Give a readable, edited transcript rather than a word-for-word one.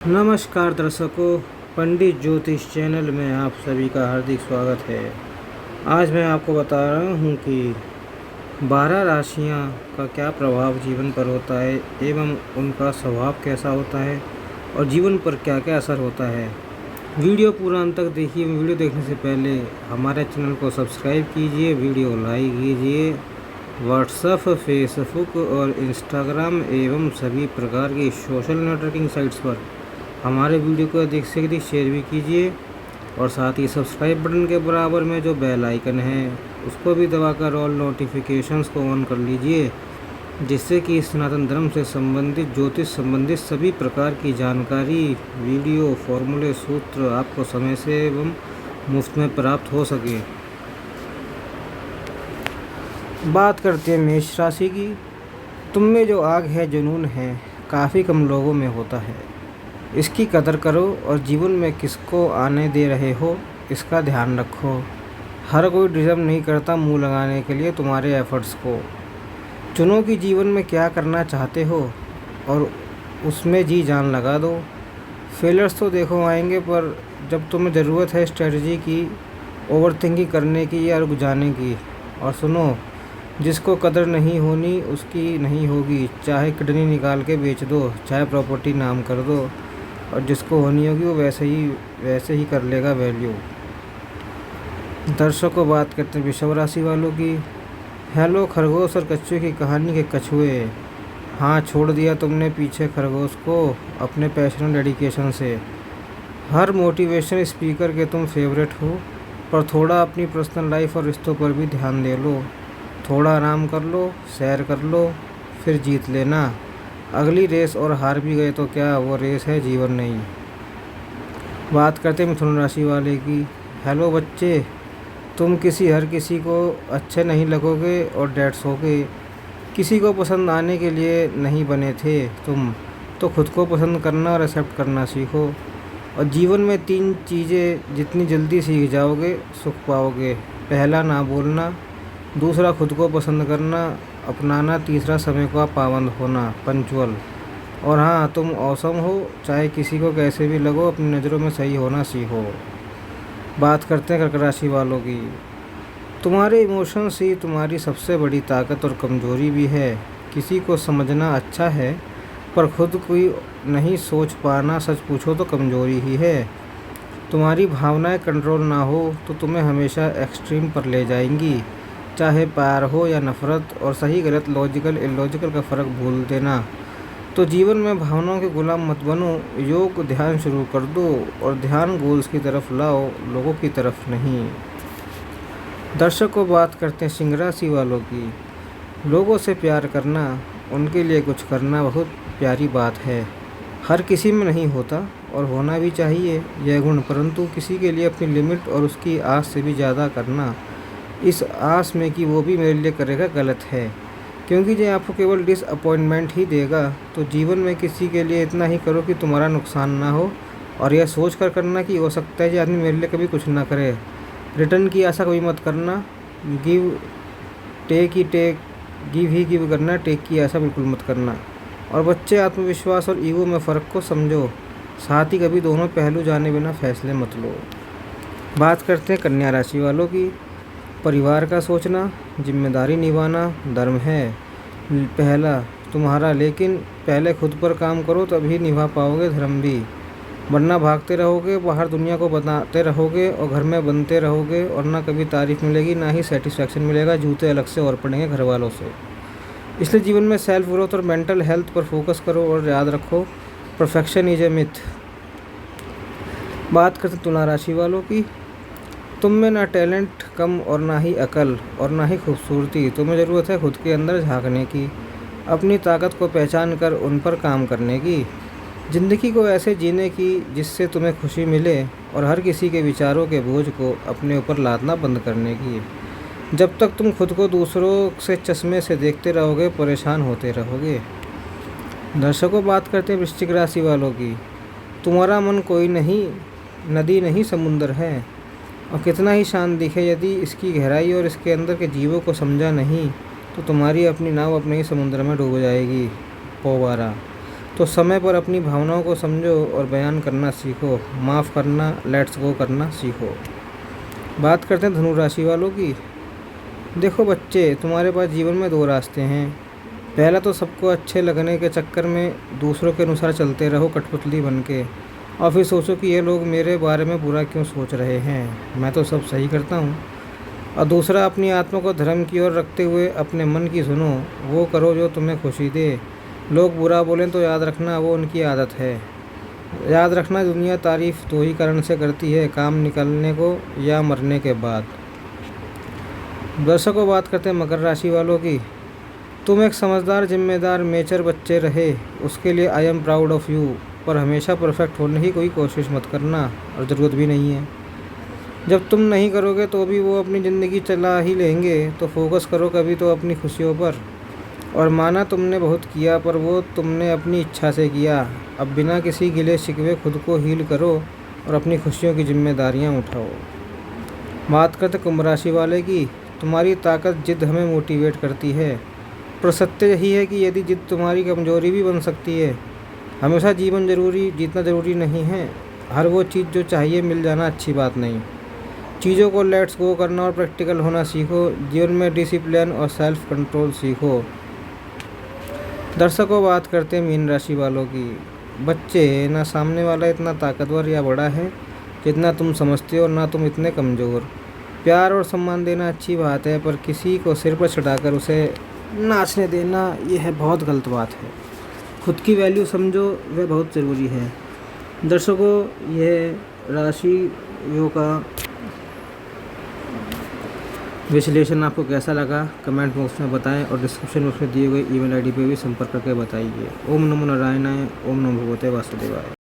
नमस्कार दर्शकों, पंडित ज्योतिष चैनल में आप सभी का हार्दिक स्वागत है। आज मैं आपको बता रहा हूँ कि 12 राशियाँ का क्या प्रभाव जीवन पर होता है एवं उनका स्वभाव कैसा होता है और जीवन पर क्या क्या असर होता है। वीडियो पूरा अंत तक देखिए। वीडियो देखने से पहले हमारे चैनल को सब्सक्राइब कीजिए, वीडियो लाइक कीजिए। व्हाट्सएप, फेसबुक और इंस्टाग्राम एवं सभी प्रकार की सोशल नेटवर्किंग साइट्स पर हमारे वीडियो को अधिक से अधिक शेयर भी कीजिए और साथ ही सब्सक्राइब बटन के बराबर में जो बेल आइकन है उसको भी दबाकर ऑल नोटिफिकेशंस को ऑन कर लीजिए, जिससे कि सनातन धर्म से संबंधित, ज्योतिष संबंधित सभी प्रकार की जानकारी, वीडियो, फॉर्मूले, सूत्र आपको समय से एवं मुफ्त में प्राप्त हो सके। बात करते हैं मेष राशि की। तुम में जो आग है, जुनून है, काफ़ी कम लोगों में होता है। इसकी कदर करो और जीवन में किसको आने दे रहे हो इसका ध्यान रखो। हर कोई डिज़र्व नहीं करता मुंह लगाने के लिए तुम्हारे एफर्ट्स को। चुनो कि जीवन में क्या करना चाहते हो और उसमें जी जान लगा दो। फेलियर्स तो देखो आएंगे, पर जब तुम्हें ज़रूरत है स्ट्रेटजी की, ओवर थिंकिंग करने की या रुक जाने की। और सुनो, जिसको कदर नहीं होनी उसकी नहीं होगी, चाहे किडनी निकाल के बेच दो, चाहे प्रॉपर्टी नाम कर दो, और जिसको होनी होगी वो वैसे ही कर लेगा वैल्यू। दर्शकों, बात करते हैं वृषभ राशि वालों की। हेलो खरगोश और कछुए की कहानी के कछुए। हाँ, छोड़ दिया तुमने पीछे खरगोश को अपने पैशन और डेडिकेशन से। हर मोटिवेशन स्पीकर के तुम फेवरेट हो, पर थोड़ा अपनी पर्सनल लाइफ और रिश्तों पर भी ध्यान दे लो। थोड़ा आराम कर लो, सैर कर लो, फिर जीत लेना। अगली रेस और हार भी गए तो क्या, वो रेस है, जीवन नहीं। बात करते हैं मिथुन राशि वाले की। हेलो बच्चे, तुम हर किसी को अच्छे नहीं लगोगे और डेट्स होगे। किसी को पसंद आने के लिए नहीं बने थे तुम, तो खुद को पसंद करना और एक्सेप्ट करना सीखो। और जीवन में 3 चीज़ें जितनी जल्दी सीख जाओगे सुख पाओगे। पहला, ना बोलना। दूसरा, खुद को पसंद करना अपनाना। तीसरा, समय का पाबंद होना, पंचुअल। और हाँ, तुम औसम हो, चाहे किसी को कैसे भी लगो, अपनी नज़रों में सही होना सीखो। बात करते हैं कर्क राशि वालों की। तुम्हारे इमोशंस ही तुम्हारी सबसे बड़ी ताकत और कमजोरी भी है। किसी को समझना अच्छा है, पर खुद कोई नहीं सोच पाना, सच पूछो तो कमजोरी ही है। तुम्हारी भावनाएं कंट्रोल ना हो तो तुम्हें हमेशा एक्सट्रीम पर ले जाएंगी, चाहे प्यार हो या नफ़रत। और सही गलत, लॉजिकल इलॉजिकल का फ़र्क भूल देना। तो जीवन में भावनाओं के गुलाम मत बनो। योग ध्यान शुरू कर दो और ध्यान गोल्स की तरफ लाओ, लोगों की तरफ नहीं। दर्शकों, बात करते हैं सिंह राशि वालों की। लोगों से प्यार करना, उनके लिए कुछ करना बहुत प्यारी बात है। हर किसी में नहीं होता और होना भी चाहिए यह गुण, परंतु किसी के लिए अपनी लिमिट और उसकी आस से भी ज़्यादा करना, इस आस में कि वो भी मेरे लिए करेगा, गलत है। क्योंकि जो आपको केवल डिसअपॉइंटमेंट ही देगा। तो जीवन में किसी के लिए इतना ही करो कि तुम्हारा नुकसान ना हो, और यह सोच कर करना कि हो सकता है कि आदमी मेरे लिए कभी कुछ ना करे। रिटर्न की आशा कभी मत करना। गिव ही गिव करना, टेक की आशा बिल्कुल मत करना। और बच्चे, आत्मविश्वास और ईगो में फ़र्क को समझो, साथ ही कभी दोनों पहलू जाने बिना फैसले मत लो। बात करते हैं कन्या राशि वालों की। परिवार का सोचना, जिम्मेदारी निभाना धर्म है पहला तुम्हारा, लेकिन पहले खुद पर काम करो, तभी निभा पाओगे धर्म भी। वरना भागते रहोगे, बाहर दुनिया को बताते रहोगे और घर में बनते रहोगे, और ना कभी तारीफ मिलेगी ना ही सेटिस्फैक्शन मिलेगा। जूते अलग से और पड़ेंगे घर वालों से। इसलिए जीवन में सेल्फ ग्रोथ और मेंटल हेल्थ पर फोकस करो और याद रखो, परफेक्शन इज ए मिथ। बात करते तुला राशि वालों की। तुम में ना टैलेंट कम और ना ही अकल और ना ही खूबसूरती। तुम्हें ज़रूरत है खुद के अंदर झांकने की, अपनी ताकत को पहचान कर उन पर काम करने की, ज़िंदगी को ऐसे जीने की जिससे तुम्हें खुशी मिले, और हर किसी के विचारों के बोझ को अपने ऊपर लादना बंद करने की। जब तक तुम खुद को दूसरों से चश्मे से देखते रहोगे, परेशान होते रहोगे। दर्शकों, बात करते हैं वृश्चिक राशि वालों की। तुम्हारा मन कोई नहीं नदी नहीं समुंदर है, और कितना ही शांत दिखे, यदि इसकी गहराई और इसके अंदर के जीवों को समझा नहीं तो तुम्हारी अपनी नाव अपने ही समुद्र में डूब जाएगी। पोवारा। तो समय पर अपनी भावनाओं को समझो और बयान करना सीखो। माफ़ करना, लेट्स गो करना सीखो। बात करते हैं धनु राशि वालों की। देखो बच्चे, तुम्हारे पास जीवन में दो रास्ते हैं। पहला तो सबको अच्छे लगने के चक्कर में दूसरों के अनुसार चलते रहो कठपुतली बन के, और फिर सोचो कि ये लोग मेरे बारे में बुरा क्यों सोच रहे हैं, मैं तो सब सही करता हूँ। और दूसरा, अपनी आत्मा को धर्म की ओर रखते हुए अपने मन की सुनो, वो करो जो तुम्हें खुशी दे। लोग बुरा बोलें तो याद रखना वो उनकी आदत है। याद रखना, दुनिया तारीफ दो ही कारण से करती है, काम निकलने को या मरने के बाद। दर्शकों, बात करते हैं मकर राशि वालों की। तुम एक समझदार, जिम्मेदार, मेचर बच्चे रहे, उसके लिए I am proud of you. पर हमेशा परफेक्ट होने की कोई कोशिश मत करना, और ज़रूरत भी नहीं है। जब तुम नहीं करोगे तो भी वो अपनी ज़िंदगी चला ही लेंगे, तो फोकस करो कभी तो अपनी खुशियों पर। और माना तुमने बहुत किया, पर वो तुमने अपनी इच्छा से किया। अब बिना किसी गिले शिकवे खुद को हील करो और अपनी खुशियों की जिम्मेदारियां उठाओ। बात करते कुंभ राशि वाले की। तुम्हारी ताकत, जिद हमें मोटिवेट करती है, पर सत्य यही है कि यदि जिद तुम्हारी कमजोरी भी बन सकती है। हमेशा जीतना ज़रूरी नहीं है। हर वो चीज़ जो चाहिए मिल जाना अच्छी बात नहीं। चीज़ों को लेट्स गो करना और प्रैक्टिकल होना सीखो। जीवन में डिसिप्लिन और सेल्फ कंट्रोल सीखो। दर्शकों, बात करते हैं मीन राशि वालों की। बच्चे, ना सामने वाला इतना ताकतवर या बड़ा है जितना तुम समझते हो, ना तुम इतने कमज़ोर। प्यार और सम्मान देना अच्छी बात है, पर किसी को सिर पर चढ़ाकर उसे नाचने देना यह है बहुत गलत बात है। खुद की वैल्यू समझो, वह बहुत ज़रूरी है। दर्शकों, यह राशियों का विश्लेषण आपको कैसा लगा कमेंट बॉक्स में बताएं, और डिस्क्रिप्शन बॉक्स में दिए गए ईमेल आईडी पे भी संपर्क करके बताइए। ओम नमो नारायणाय, ओम नमो भगवते वासुदेवाय।